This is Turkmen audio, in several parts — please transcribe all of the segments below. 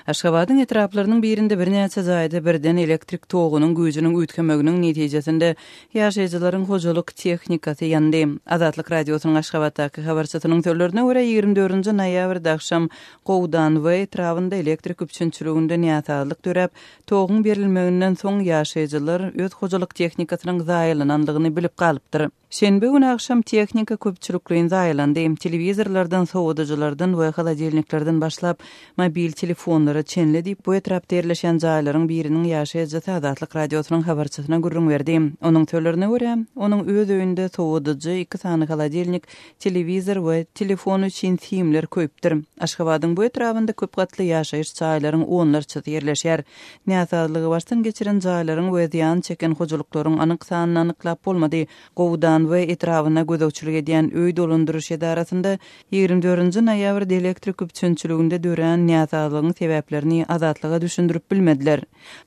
Aşgabatyň etraplarynyň birinde bir näçe zaýda birden elektrik togunyň güýjüniň üýtgemeginiň netijesinde ýaşaýjylaryň hojalyk tehnikasy ýandy. Azatlyk radiosynyň Aşgabatdaky habarçysynyň sözlerine görä 24-nji noýabrda akşam Gowdan we etrawynda elektrik üçünçiliginde näçalyk törep, togyň berilmeginden soň ýaşaýjylar öz hojalyk tehnikasynyň zaýalanandygyny bilip galypdyr. Şenbe günü akşam tehnika köpçülikliğin zaýalandy. Telewizorlardan, soğuduculardan we haladelniklerden başlap mobil telefonlara çenle diýip bu etrapda ýerleşen jaýlaryň biriniň ýaşaýjy Azatlyk radiosynyň habarçysyna gurrun berdi. Onuň sözlerine görä, onuň öz öýünde soğuducu, 2 sany haladelnik, telewizor we telefon üçin simler köýpdir. Aşgabatyň bu etrapynda köp gatly ýaşaýyş jaýlaryň onlarça ýerleşýär. Näçalygy başdan geçiren jaýlaryň we ziýan çeken hojalyklaryň anyk sanyny anyklap bolmady. Gowdan we etrawyna gözegçilik edýän öý dolandyryş edarasynda 24-nji noýabrda elektrik üçünçiliginde dören näçalygyň sebäplerini Azatlyga düşündirip bilmediler.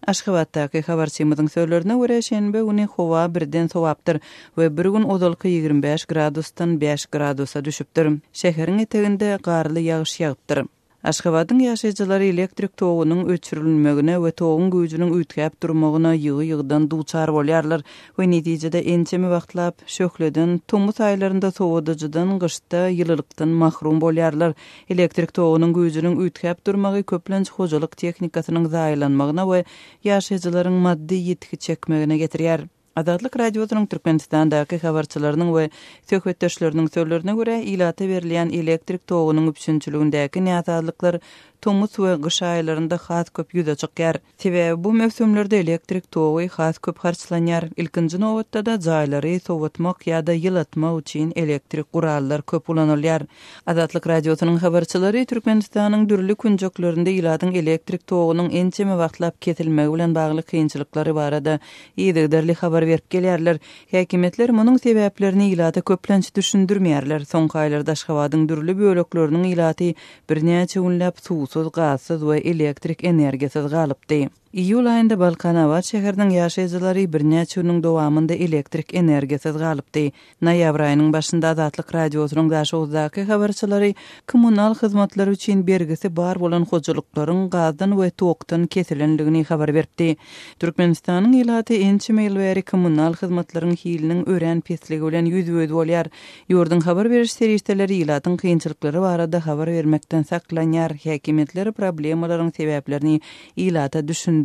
Aşgabatdaky habarçymyzyň sözlerine görä şenbe güni howa birden sowapdyr we bir gün odalyky 25 gradusdan 5 gradusa düşüpdir. Şäheriň eteginde garly ýagyş ýagypdyr. Aşgabatyň ýaşaýjylary elektrik togunyň öçürilmegine we togyň güýjüniň üýtgäp durmagyna ýygy-ýygydan duçar bolýarlar we netijede ençemi wagtlap şöhleden tumut aýlarynda soğuducudan gyşda ýylylykdan mahrum bolýarlar. Elektrik togunyň güýjüniň üýtgäp durmagy köplenç hojalyk tehnikasynyň zaýalanmagyna we ýaşaýjylaryň maddi ýetki çekmegine getirýär. Azatlyk radiosynyň Türkmenistandaky habarçylarynyň we söhbetdeşleriniň sözlerine görä ilata berilýän elektrik togunyň üçünçiligindäki näçalyklar tumut we gyş aýlarynda has köp ýüze çykýar. Sebäbi bu mevsimlerde elektrik togy has köp harçlanýar. Ilkinji nowatda da jaýlary sowatmak ýa-da ýylatmak üçin elektrik gurallar köp ulanylýar. Azatlyk radiosynyň habarçylary Türkmenistanyň dürli künjeklerinde ilatyň elektrik togunyň ençemi wagtlap kesilmegi bilen bagly kynçylyklary barada ýygyderli habar berip gelýärler. Häkimetler munyň sebäplerini ilata köplenç düşündirmeýärler. Soňky aýlarda Aşgabatyň dürli bölekleriniň ilaty birnäçe günläp suwsuz, gasyz we elektrik energiýasiz galypdy. İýul aýynda Balkanawat şäheriniň ýaşaýjylary birnäçe güniň dowamında elektrik energiýasiz galypdy. Noýabr aýynyň başynda Azatlyk radiosynyň daşawdaky habarçylary kommunal hyzmatlar üçin bergisi bar bolan hojalyklaryň gazdan we tokdan kesilenligini habar berdi. Türkmenistanyň ilaty ençe ýyl bäri kommunal hyzmatlaryň hiliniň ören pesligi bilen ýüzböz bolýar. Ýurdun habar beriş serişdeleri ilatyň kynçylyklary barada habar bermekden saklanýar. Häkimetler problemalaryň sebäplerini ilata düşündirmeýärler.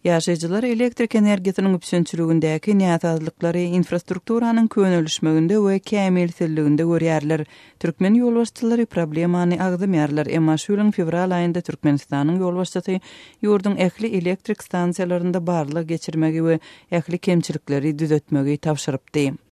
Ýaşaýjylar elektrik energiýasynyň üçünçiligindäki näçalyklary infrastrukturanyň könülüşmeginde we kämilsizliginde görýärler. Türkmen ýolbaşçylary problemany agdymýarlar. Emma şu ýylyň fevral aýynda Türkmenistanyň ýolbaşçysy ýurdun ähli elektrik stansiýalarynda barlyk geçirmegi we ähli kemçilikleri düzeltmegi tapşyrypdy.